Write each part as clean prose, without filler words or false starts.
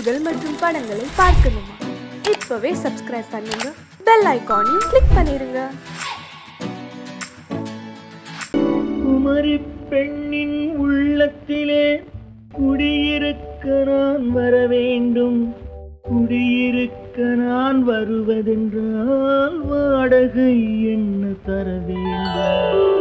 நிகழ்ச்சிகள் மற்றும் படங்களை பார்க்கணுமா? இப்பவே சப்ஸ்கிரைப் பண்ணுங்க, பெல் ஐகானையும் கிளிக் பண்ணிருங்க. குமரி பெண்ணின் உள்ளத்திலே குடியிருக்க நான் வர வேண்டும். குடியிருக்க நான் வருவதென்றால் வாடகை என்ன தர வேண்டும்?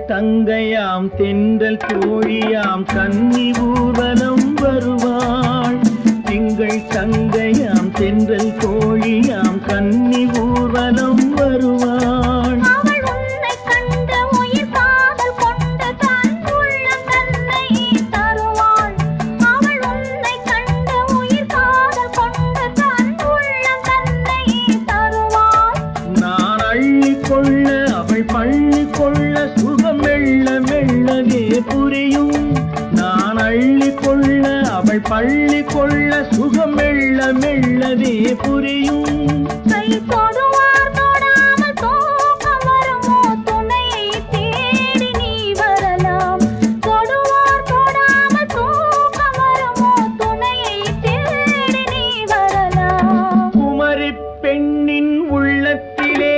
தங்கையாம் தென்றல் தோழியாம் கன்னி ஊர்வலம் வருவாள். திங்கள் தங்கையாம் தென்றல் தோழியாம் கன்னி ஊர்வலம் வருவாள். நான் அள்ளி கொள்ள அவள் பள்ளி கொள்ள சுகம் மெல்ல மெல்லவே புரியும். நான் அள்ளி கொள்ள அவள் பள்ளி கொள்ள சுகம் மெல்ல மெல்லவே புரியும். குமரி பெண்ணின் உள்ளத்திலே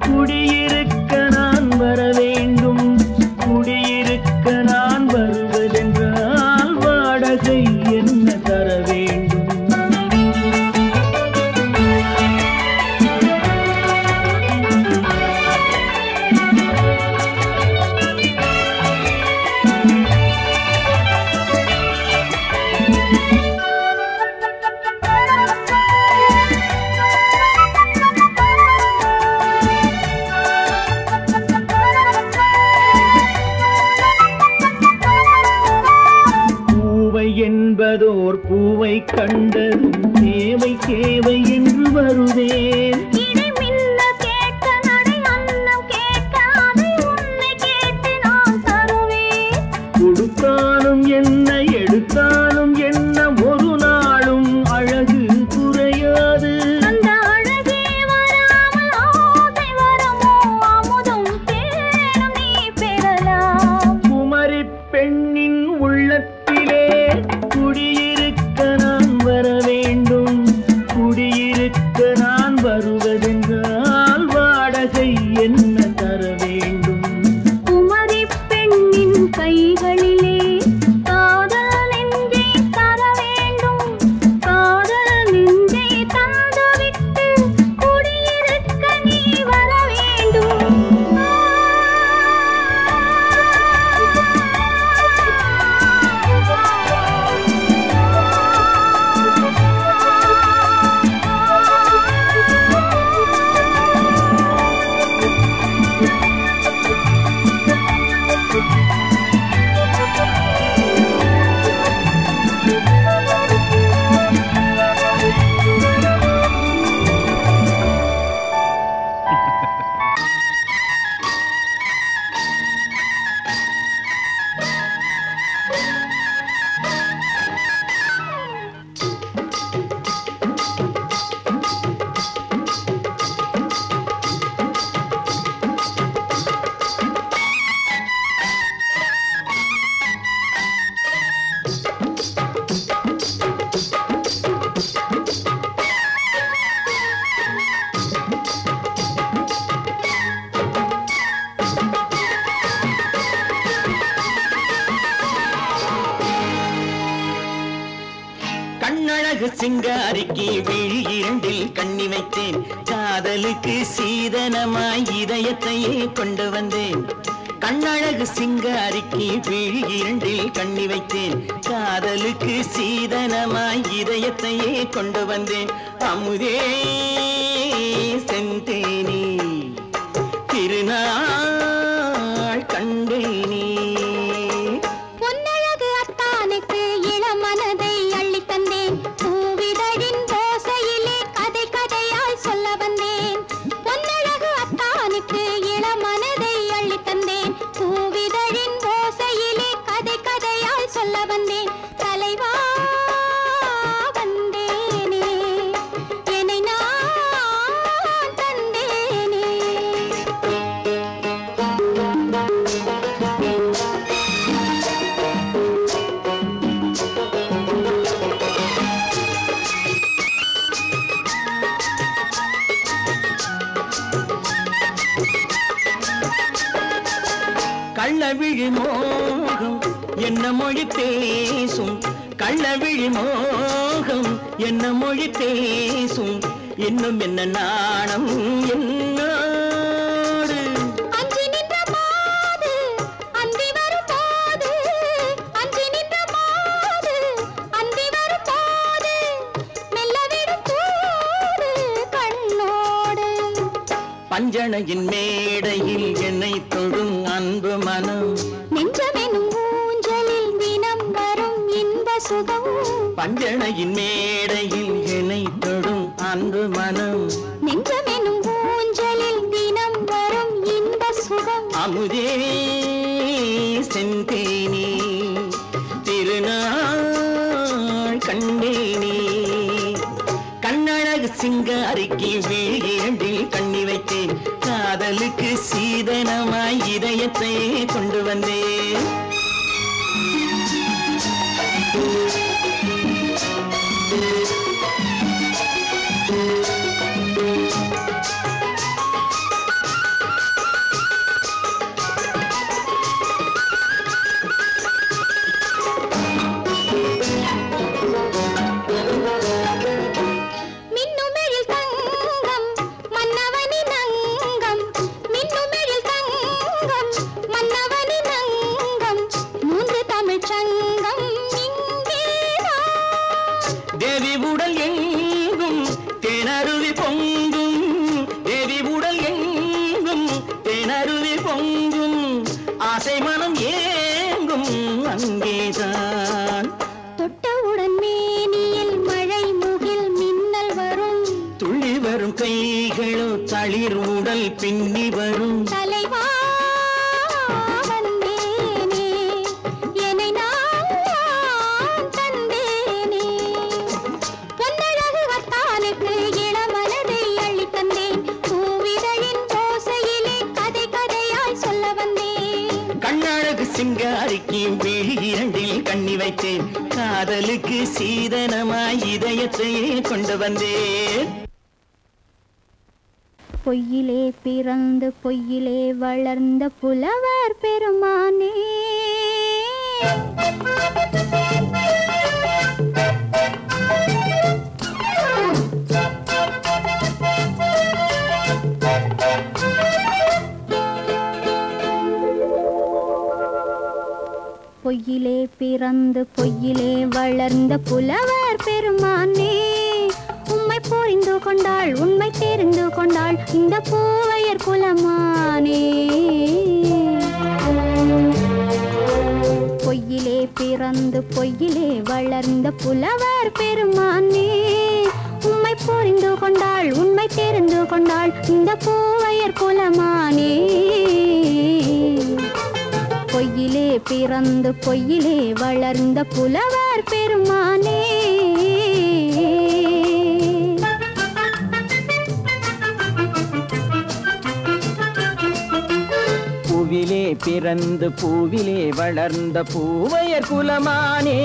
குடியிருக்க நான் வர வேண்டும். குடியிருக்க நான் வருவதென்றால் வாடகை என்ன தர வேண்டும்? என்பதோர் பூவை கண்டதும் தேவை தேவை என்று வருவேன். கொடுத்தாலும் என்ன எடுத்தாலும் என்ன ஒரு நாளும் அழகு குறையாது. குமரி பெண்ணின் உள்ளத்திலே குடியிருக்க நான் வர வேண்டும். குடியிருக்க நான் வருவதென்றால் வாடகை என்ன தர வேண்டும்? குமரி பெண்ணின் கைகளிலே காதல் நெஞ்சை தர வேண்டும். காதல் நெஞ்சை தந்துவிட்டு குடியிருக்க நீ வர வேண்டும். கண்ணழகு சிங்காரிக்கு விழி இரண்டில் கண்ணி வைத்தேன். காதலுக்கு சீதனமாய் இதயத்தையே கொண்டு வந்தேன். கண்ணழகு சிங்காரிக்கு விழி இரண்டில் கண்ணி வைத்தேன் காதலுக்கு சீதனமாய் இதயத்தையே கொண்டு வந்தேன் அமுதே செந்தேனே திருநாள் கண்டேனே பொன்னழகு அத்தானுக்கு இளமனதை அள்ளி தந்தேன் பூவிதழின் ஓசையிலே கதை கதையாய் சொல்ல வந்தேன் பொன்னழகு அத்தானுக்கு இளமனதை அள்ளி தந்தேன் பூவிதழின் ஓசையிலே கதை கதையாய் சொல்ல வந்தேன் தலைவா வந்தேனே என்னை நான் தந்தேனே கள்ளவிழி மோகம் என்ன மொழி பேசும் கள்ளவிழி மோகம் என்ன மொழி பேசும் இன்னும் என்ன நாணம் என்னோடு அஞ்சி நின்ற மாது அந்தி வரும்போது அஞ்சி நின்ற மாது அந்தி வரும்போது மெல்ல விடும் தூது கண்ணோடு பஞ்சணையின் மேடையில் என்னை தொடும் அன்பு மனம் நெஞ்சமெனும் ஊஞ்சலில் தினம் வரும் இன்ப சுகம் பஞ்சணையின் மேடையில் என்னை தொடும் அன்பு மனம் நெஞ்சமெனும் ஊஞ்சலில் தினம் வரும் இன்ப சுகம் அமுதே செந்தேனே திருநாள் கண்டேனே கண்ணழகு சிங்காரிக்கு விழி இரண்டில் கண்ணி வைத்தேன் காதலுக்கு சீதனமாய் இதயத்தை கொண்டு வந்தேன் மின்னுமெழில் தங்கம் மன்னவனின் அங்கம் மின்னுமெழில் தங்கம் மன்னவனின் அங்கம் மூன்று தமிழ்ச் சங்கம் இங்கேதான் தேவி உடல் எங்கும் தேனருவி பொங்கும் தேவி உடல் எங்கும் தேனருவி பொங்கும் ஆசை மனம் ஏங்கும் அங்கேதான் தொட்டவுடன் மேனியில் மழை முகில் மின்னல் வரும் துள்ளி வரும் கைகளோ தளிர் உடல் பின்னி வரும் தலைவா வந்தேனே என்னை நான் தந்தேனே பொன்னழகு வத்தானுக்கு இளமனதை அள்ளி தந்தேன் பூவிதழின் ஓசையிலே கதை கதையாய் சொல்ல வந்தேன் கண்ணழகு சிங்காரிக்கு விழி இரண்டில் கண்ணி வைத்தேன் காதலுக்கு சீதனமாய் இதயத்தையே கொண்டு வந்தேன் பொய்யிலே பிறந்து பொய்யிலே வளர்ந்த புலவர் பெருமானே பொய்யிலே பிறந்து பொய்யிலே வளர்ந்த புலவர் பெருமானே உம்மை புரிந்து கொண்டாள் உண்மை தெரிந்து கொண்டாள் இந்த பூவையர் குலமானே பொய்யிலே பிறந்து பொய்யிலே வளர்ந்த புலவர் பெருமானே உம்மை புரிந்து கொண்டாள் உண்மை தெரிந்து கொண்டாள் இந்த பூவையர் குலமானே பொய்யிலே பிறந்து பொய்யிலே வளர்ந்த புலவர் பெருமானே பூவிலே பிறந்து பூவிலே வளர்ந்த பூவையர் குலமானே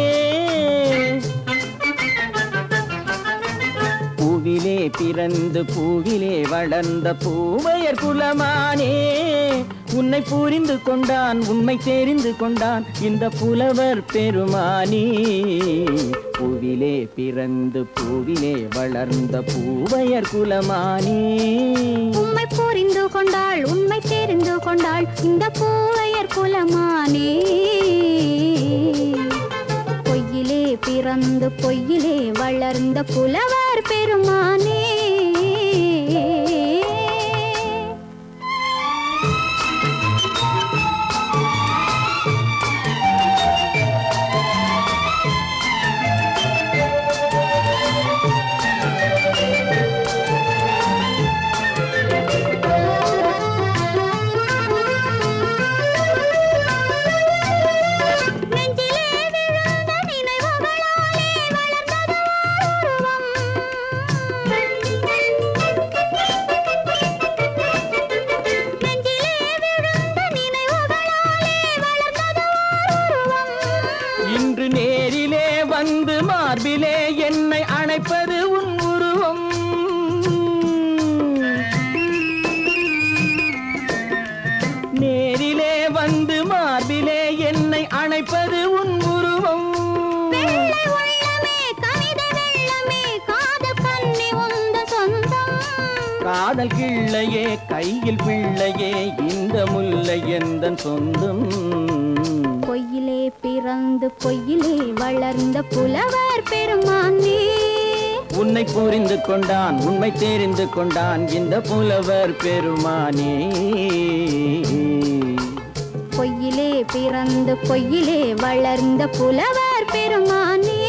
பூவிலே பிறந்து பூவிலே வளர்ந்த பூவையர் குலமானே உன்னை புரிந்து கொண்டான் உண்மை தெரிந்து கொண்டான் இந்த புலவர் பெருமானி. பூவிலே பிறந்து பூவிலே வளர்ந்த பூவையர் குலமானி. உண்மை புரிந்து கொண்டாள் உண்மை தெரிந்து கொண்டாள் இந்த பூவையர் குலமானி. பொய்யிலே பிறந்து பொய்யிலே வளர்ந்த புலவர் பெருமானி. இன்று நேரிலே வந்து மார்பிலே என்னை அணைப்பது உன் உருவம். நேரிலே வந்து மார்பிலே என்னை அணைப்பது உன் உருவம். காதல் கிள்ளையே கையில் பிள்ளையே இந்த முல்லை எந்தன் சொந்தம். பொய்யிலே பிறந்து பொய்யிலே வளர்ந்த புலவர் பெருமானே. உன்னை புரிந்து கொண்டான் உண்மை தெரிந்து கொண்டான் இந்த புலவர் பெருமானே. பொய்யிலே பிறந்து பொய்யிலே வளர்ந்த புலவர் பெருமானே.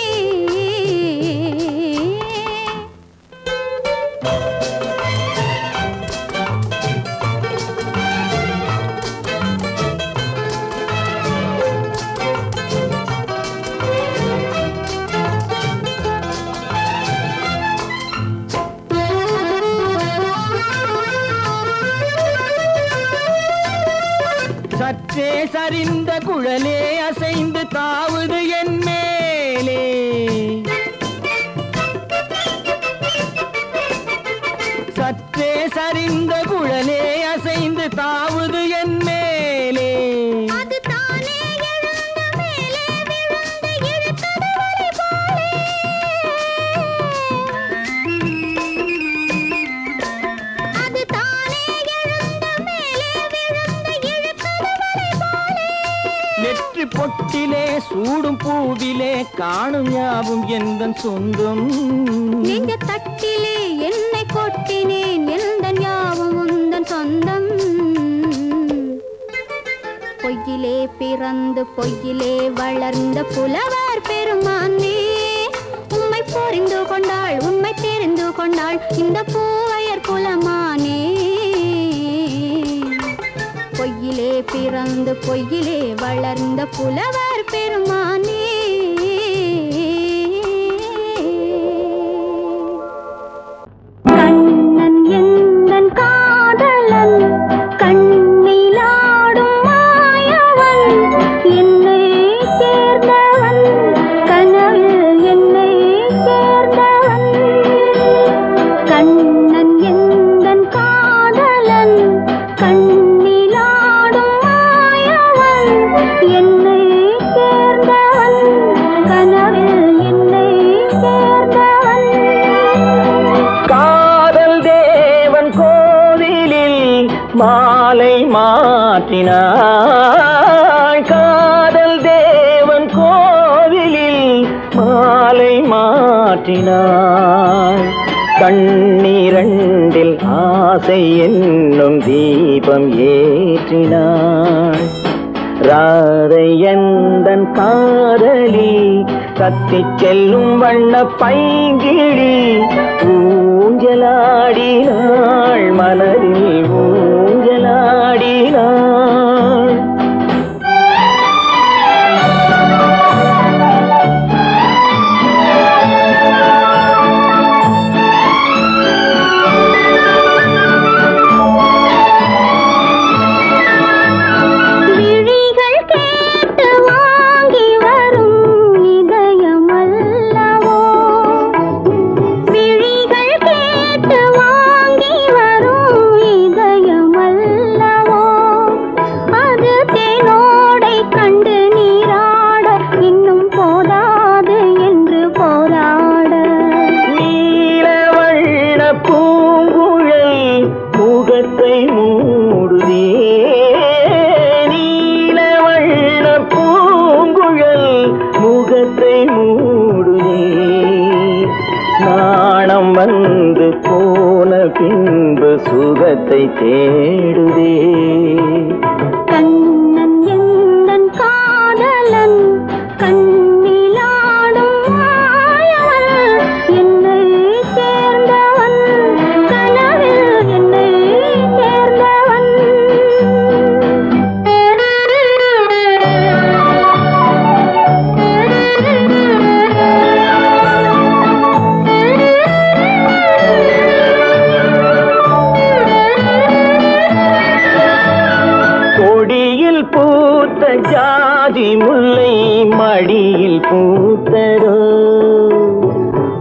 சற்றே சரிந்த குழலே அசைந்து தாவுது என் மேலே. சற்றே சரிந்த குழலே அசைந்து தாவுது என் மேலே. நெற்றி பொட்டிலே சூடும் பூவிலே காணும் யாவும் எந்தன் சொந்தம். நெஞ்ச தட்டிலே என்னை கொட்டினேன் எந்தன் யாவும் உந்தன் சொந்தம். பொய்யிலே பிறந்து பொய்யிலே வளர்ந்த புலவர் பெருமானே. உண்மை புரிந்து கொண்டாள் உண்மை தெரிந்து கொண்டாள் இந்த பூவையர் குலமானே. பொய்யிலே பிறந்து பொய்யிலே வளர்ந்த புலவர் பெருமானே. கண்ணன் எந்தன் காதலன் கண்ணிலாடும் மாயவன் என்னை சேர்ந்தவன் கனவில் என்னை சேர்ந்தவன். கண்ணன் எந்தன் காதலன் கண்ணிலாடும் மாயவன் என்னை சேர்ந்தவன் கனவில் என்னை சேர்ந்தவன். காதல் தேவன் கோவிலில் மாலை மாற்றினாள். காதல் தேவன் கோவிலில் மாலை மாற்றினாள். கண்ணீரண்டில் ஆசை என்னும் தீபம் ஏற்றினாள். ராதை எந்தன் காதலி கத்திச் செல்லும் வண்ண பைங்கிழி ஊஞ்சலாடினாள் மலரில் ஊஞ்சலாடினாள். அதை மூடுதே. நாணம் வந்து போன பின்பு சுகத்தை தேடுதே. கண்ணன் எந்தன் காதலன் கண்ணிலாடும் மாயவன் என்னை சேர்ந்தவன் கனவில் என்னை சேர்ந்தவன். கொடியில் பூத்த ஜாதி முல்லை மடியில் பூத்ததோ.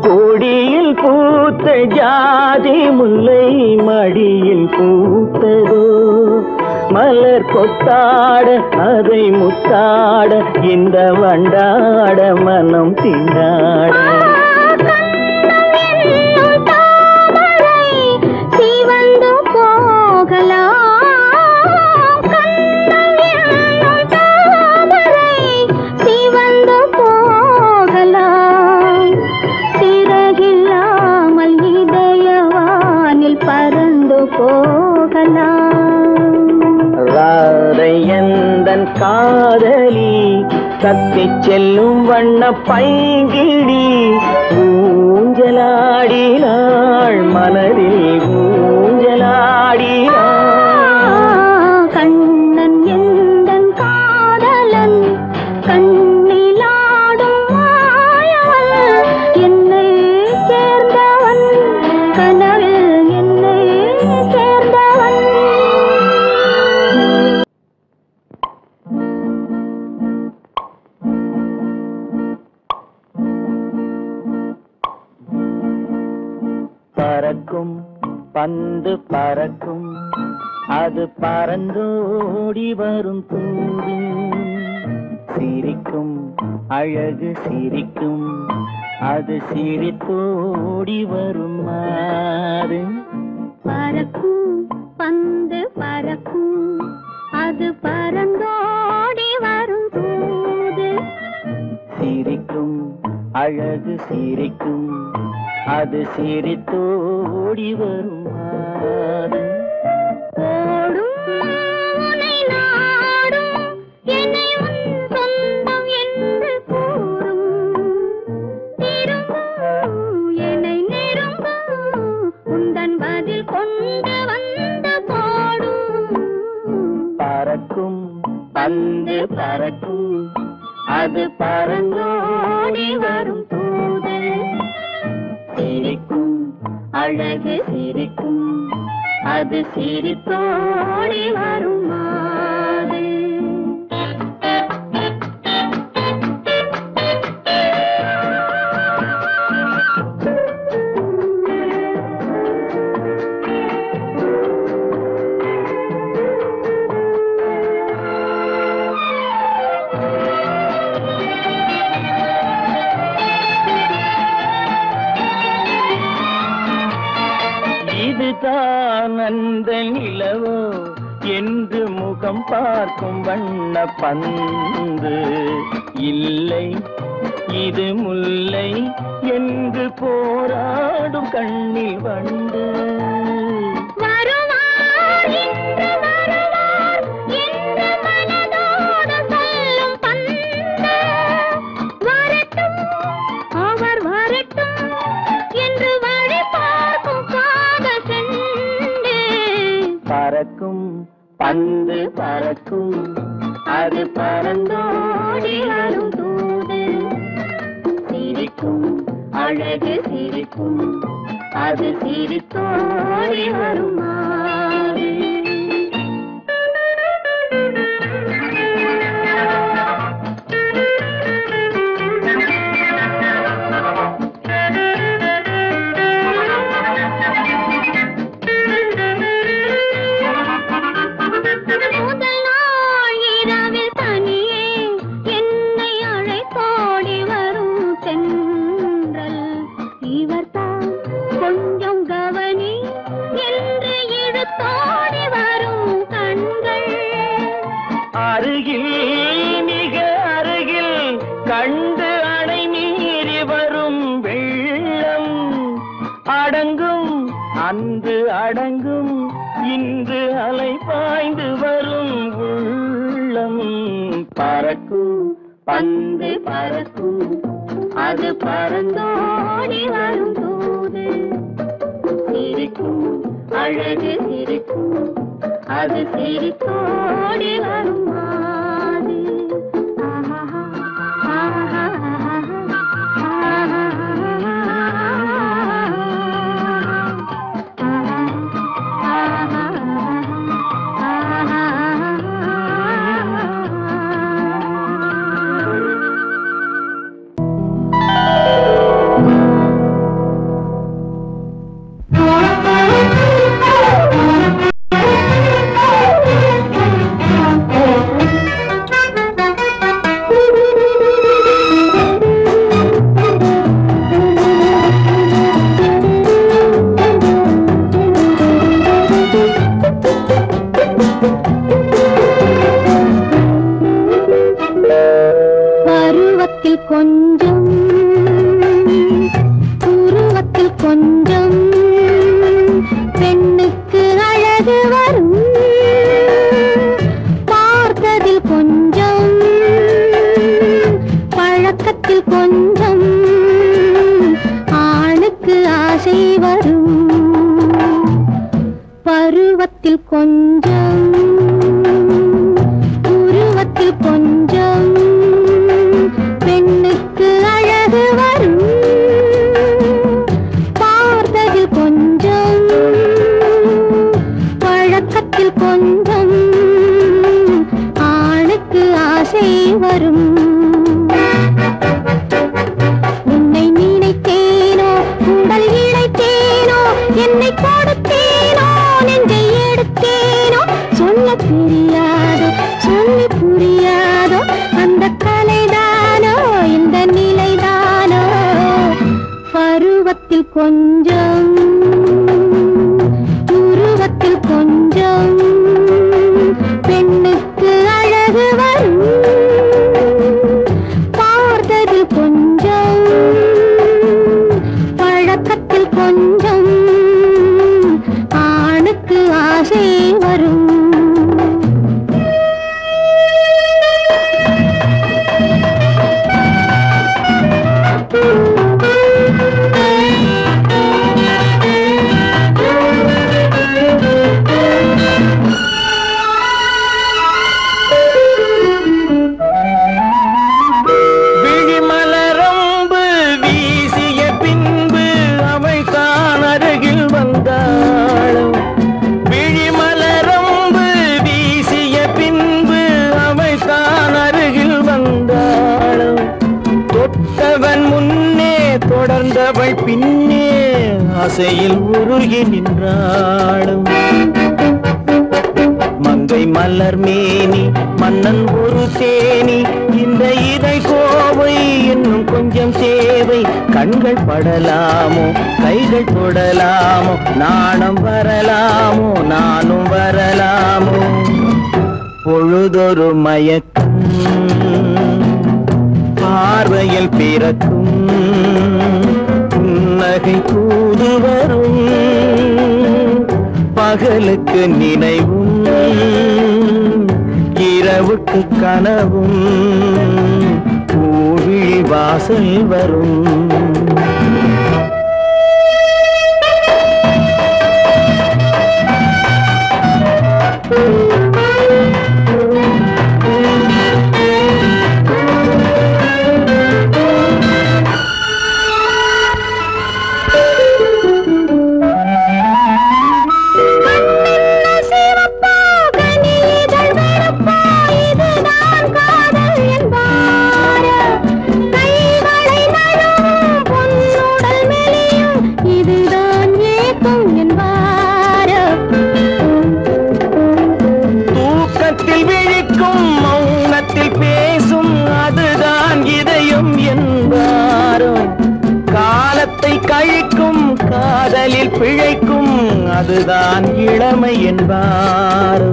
கொடியில் பூத்த ஜாதி முல்லை மடியில் பூத்ததோ. மலர் கொத்தாட அதை முத்தாட இந்த வண்டாட மனம் திண்டாட. சிவந்து போகலாம் சிவந்து போகலாம் சிறகில்லாமல் இதயவானில் பறந்து போகலாம். ராதை எந்தன் காதலி கத்திச் செல்லும் வண்ண பைங்கிடி ஊஞ்சலாடினாள் மனதில் ஊஞ்சலாடினாள். கண்ணன் எந்தன் காதலன் கண்ணிலாடும் மாயவன் என்னை சேர்ந்தவன் கனவில் என்னை சேர்ந்தவன். பறக்கும் பந்து பறக்கும் அது பறந்தோடி வரும் தூது. சிரிக்கும் அழகு சிரிக்கும் அது சிரித்தோடி வரும் மாறு. பறக்கும் பந்து பறக்கும் அது பறந்தோடி வரும் தூது. சிரிக்கும் அழகு சிரிக்கும் அது சிரித்தோடி வரும் மாறு. ஓடும் உன்னை நாடும் என்னை உன் சொந்தம் என்று கூறும். நெருங்கும் என்னை நெருங்கும் உந்தன் பதில் கொண்டு வந்து போடும். பறக்கும் பந்து பறக்கும் அது பறந்தோடி வரும் தூது. சிரிக்கும் அழகு சிரிக்கும் அது சிரித்தோடி வரும் மாறு. இதுதான் அந்த நிலவோ என்று முகம் பார்க்கும் வண்ண பந்து. இல்லை இது முல்லை என்று போராடும் கண்ணில் வண்டு. வருவார் இன்று வருவார் என்று மனதோடு சொல்லும் பந்து. வரட்டும் அவர் வரட்டும் என்று வழி பார்க்கும் காதல் செண்டு. பறக்கும் பந்து பறக்கும் அது பறந்தோடி வரும் தூது. சிரிக்கும் அழகு சிரிக்கும் அது சிரித்தோடி வரும் மாறு. முதல் நாள் இரவில் தனியே என்னை அழைத்தோடி வரும் தென்றல். இவர்தான் கொஞ்சம் கவனி என்று இழுத்தோடி வரும் கண்கள். அருகில் மிக அருகில் கண்டு அணை அன்று அடங்கும் இன்று அலை பாய்ந்து வரும் உள்ளம் பறக்கும் பந்து பறக்கும் அது பறந்தோடி வரும் தூது சிரிக்கும் அழகு சிரிக்கும் அது சிரித்தோடி வரும் மாது கொஞ்சம் உருவத்தில் கொஞ்சம் பெண்ணுக்கு அழகு வரும் பார்த்ததில் கொஞ்சம் பழக்கத்தில் கொஞ்சம் ஆணுக்கு ஆசை வரும் பருவத்தில் கொஞ்சம் உருவத்தில் கொஞ்சம் பெண்ணுக்கு அழகு வரும் பார்த்ததில் கொஞ்சம் பழக்கத்தில் கொஞ்சம் ஆணுக்கு ஆசை வரும் உன்னை நினைத்தேனோ உடல் இழைத்தேனோ என்னை கொடுத்தேனோ நெஞ்சை எடுத்தேனோ சொல்ல தெரியாதோ சொல்லி புரியாதோ அந்த கலைதானோ இந்த நிலைதானோ பருவத்தில் கொஞ்சம் உருவத்தில் கொஞ்சம் பெண்ணுக்கு அழகு வரும் பார்த்ததில் கொஞ்சம் பழக்கத்தில் கொஞ்சம் ஆணுக்கு ஆசை வரும் தொடர்ந்தவள் பின்னே ஆசையில் உருகி நின்றாளும் மங்கை மலர் மேனி மன்னன் ஒரு தேனி இந்த இதை கோவை இன்னும் கொஞ்சம் தேவை கண்கள் படலாமோ கைகள் தொடலாமோ நாணம் வரலாமோ நானும் வரலாமோ பொழுதொரு மயக்கம் பார்வையில் பிறக்கும் புன்னகை தூது வரும் பகலுக்கு நினைவும் இரவுக்கு கனவும் பூவிழி வாசல் வரும் கழிக்கும் காதலில் பிழைக்கும் அதுதான் இளமை என்பாரோ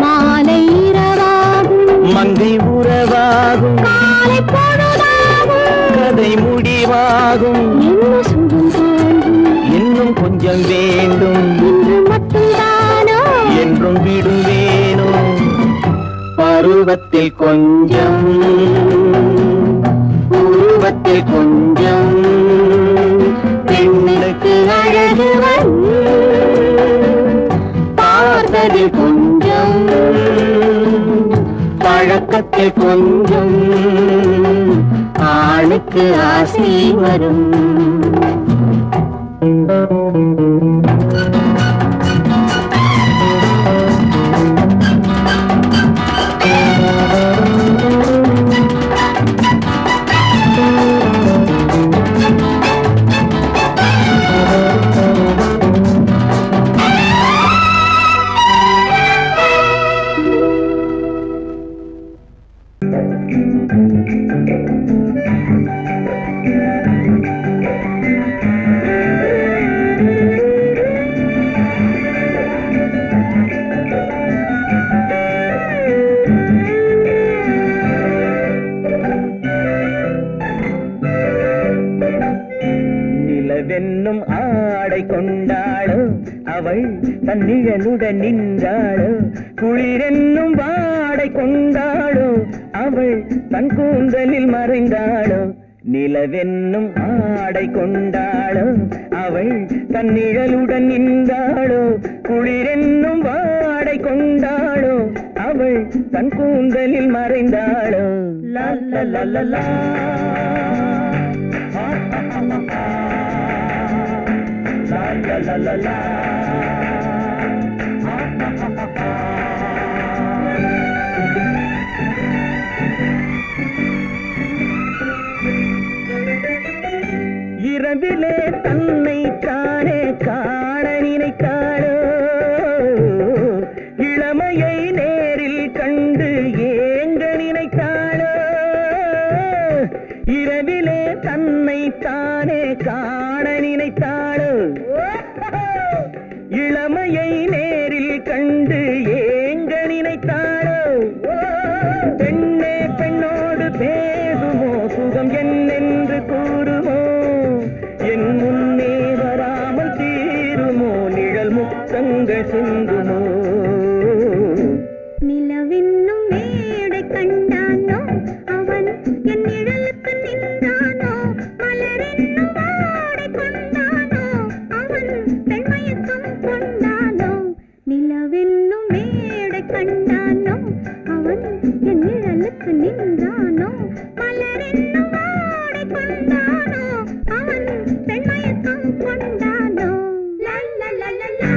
மாலை இரவாகும் மங்கை உறவாகும் காலை பொழுதாகும் கதை முடிவாகும் என்ன சுகம் தோன்றும் என்ன கொஞ்சம் வேண்டும் இன்று மட்டும்தானோ என்றும் விடுவேனோ பருவத்தில் கொஞ்சம் உருவத்தில் கொஞ்சம் பெண்ணுக்கு அழகு பார்த்ததில் கொஞ்சம் பழக்கத்தில் கொஞ்சம் ஆணுக்கு ஆசை வரும் நிலவென்னும் ஆடை கொண்டாளோ அவள் தன்னிழலுடன் நின்றாளோ குளிரென்னும் வாடை கொண்டாளோ அவள் தன் கூந்தலில் மறைந்தாளோ நிலவென்னும் ஆடை கொண்டாளோ அவள் தன்னிழலுடன் நின்றாளோ குளிரென்னும் வாடை கொண்டாளோ அவள் தன் கூந்தலில் மறைந்தாளோ லா லா லா லா லா la la la இரவிலே தன்னை தானே காண நினைத்தாளோ இளமையை நேரில் கண்டு ஏங்க நினைத்தாளோ இரவிலே தன்னை தானே காண நினைத்தாளோ இளமையை நேரில் கண்டு ஏங்க நினைத்தாளோ பெண்ணே பெண்ணோடு பேசுமோ சுகம் என்னென்று கூறுமோ என் முன்னே வராமல் தீருமோ நிழல் முத்தங்கள் சிந்துமோ நிலவென்னும் மேடை கண்டானோ அவன் என் நிழலுக்கு நின்றானோ மலரென்னும் வாடை கொண்டானோ அவன் பெண்மயக்கம் கொண்டானோ நிலவென்னும் மேடை கண்டானோ அவன் என் நிழலுக்கு நின்றானோ மலரென்னும் வாடை கொண்டானோ அவன் பெண்மயக்கம் கொண்டானோ லா லா லா லா லா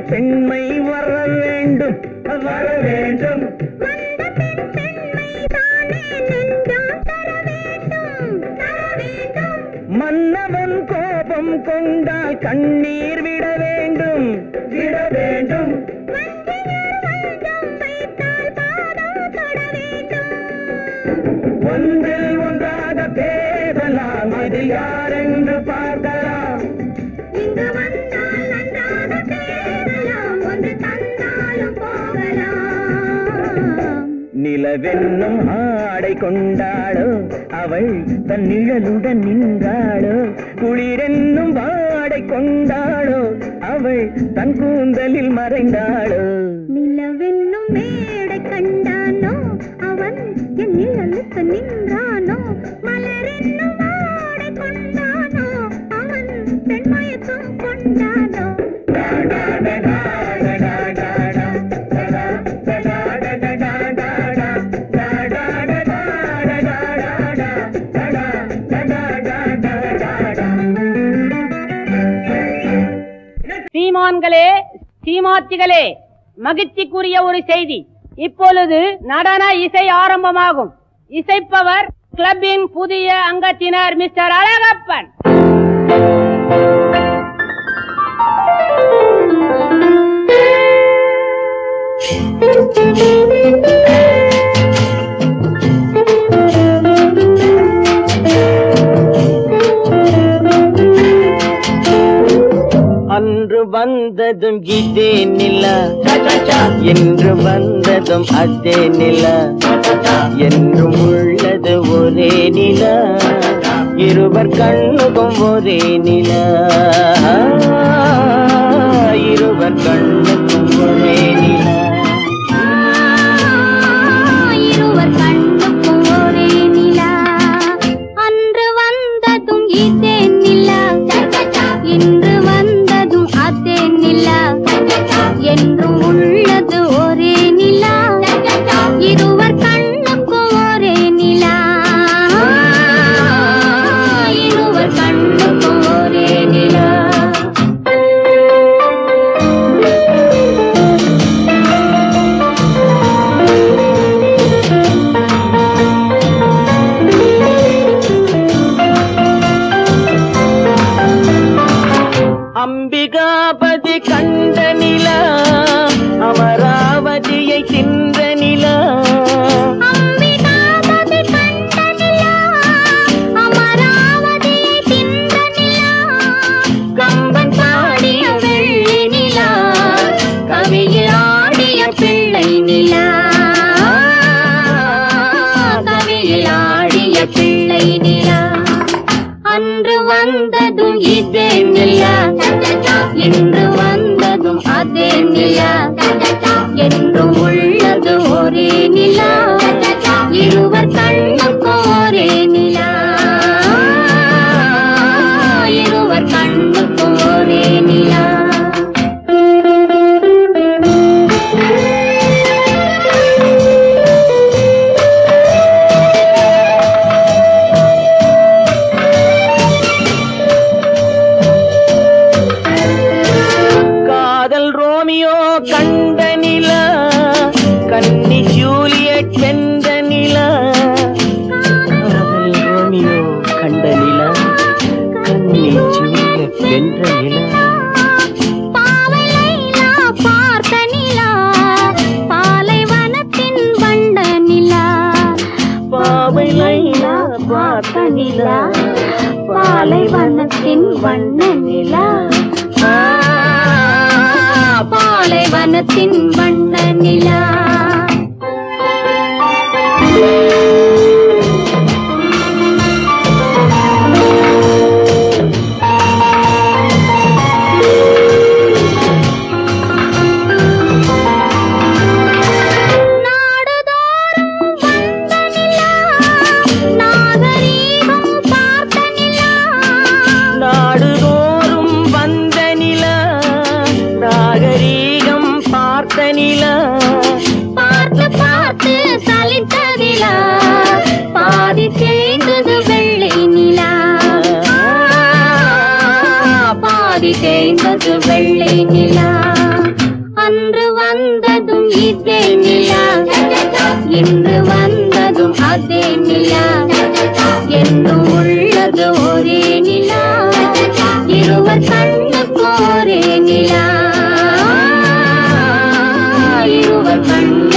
பெண்மை வர வேண்டும் வர வேண்டும் மன்னவன் கோபம் உள்ளம் கொண்டால் கண்ணீர் விட வேண்டும் விட வேண்டும். ஒன்றில் ஒன்றாக பேசலாம், அது யாரென்று பார்க்கலாம். இங்கு வந்தால் நன்றாக பேசலாம், ஒன்று தந்தாலும் போகலாம். நிலவென்னும் ஆடை கொண்டாளோ அவள் தன் நிழலுடன் நின்றாளோ, குளிரென்னும் வாடை கொண்டாளோ அவள் தன் கூந்தலில் மறைந்தாளோ. நிலவென்னும் மேடை கண்டானோ அவன் என் நிழலுக்கு நின்றானோ, மலரென்னும் வாடை கொண்டானோ அவன் பெண்மயக்கம் கொண்டானோ. சீமான்களே, சீமாத்திகளே, மகிழ்ச்சிக்குரிய ஒரு செய்தி. இப்பொழுது நடன இசை ஆரம்பமாகும். இசைப்பவர் கிளப்பின் புதிய அங்கத்தினர் மிஸ்டர் அழகப்பன். அன்று வந்ததும் இதே நிலா, என்று வந்ததும் அதே நிலா, என்றும் உள்ளது ஒரே நிலா, இருவர் கண்ணுக்கும் ஒரே நிலா, இருவர் கண்ணுக்கும் ஒரே நிலா, இருவர் கண்ணுக்கும் ஒரே நிலா. அன்று வந்ததும் இதே நிலா, இன்று வந்ததும் அதே நிலா, என்றும் உள்ளது ஒரே நிலா, இருவர் கண்ணுக்கும் ஒரே நிலா, இருவர் கண்ணுக்கும் ஒரே நிலா. அம்பிகாபதி கண்ட நிலா, அமராவதியை தின்ற நிலா, அம்பிகாபதி கண்ட நிலா, அமராவதியை தின்ற நிலா, கம்பன் பாடிய வெள்ளி நிலா, கவியில் ஆடிய பிள்ளை நிலா, கவியில் ஆடிய பிள்ளை நிலா. அன்று வந்ததும் இதே நிலா, இன்று வந்ததும் அதே நிலா, என்றும் உள்ளது ஒரே நிலா, இருவர் கண்ணுக்கும் ஒரே நிலா, இருவர் கண்ணுக்கும் ஒரே நிலா. கண்ட நிலா, கன்னி ஜூலியட் வென்ற நிலா, காதல் ரோமியோ கண்ட நிலா, கன்னி ஜூலியட் வென்ற நிலா, பாவை லைலா பார்த்த நிலா, பாலைவனத்தின் வண்ட நிலா, பாவை லைலா பார்த்த நிலா, பாலைவனத்தின் வண்ண நிலா, பாலைவனத்தின் வண்ண நிலா. பார்த்து பார்த்து சலித்ததிலா, பாதி தேய்ந்தது வெள்ளை நிலா, பாதி தேய்ந்தது வெள்ளை நிலா. அன்று வந்ததும் இதே நிலா, இன்று வந்ததும் அதே நிலா, என்றும் உள்ளது ஒரே நிலா, இருவர் கண்ணு கோரே நிலா இருவர் கண்ணு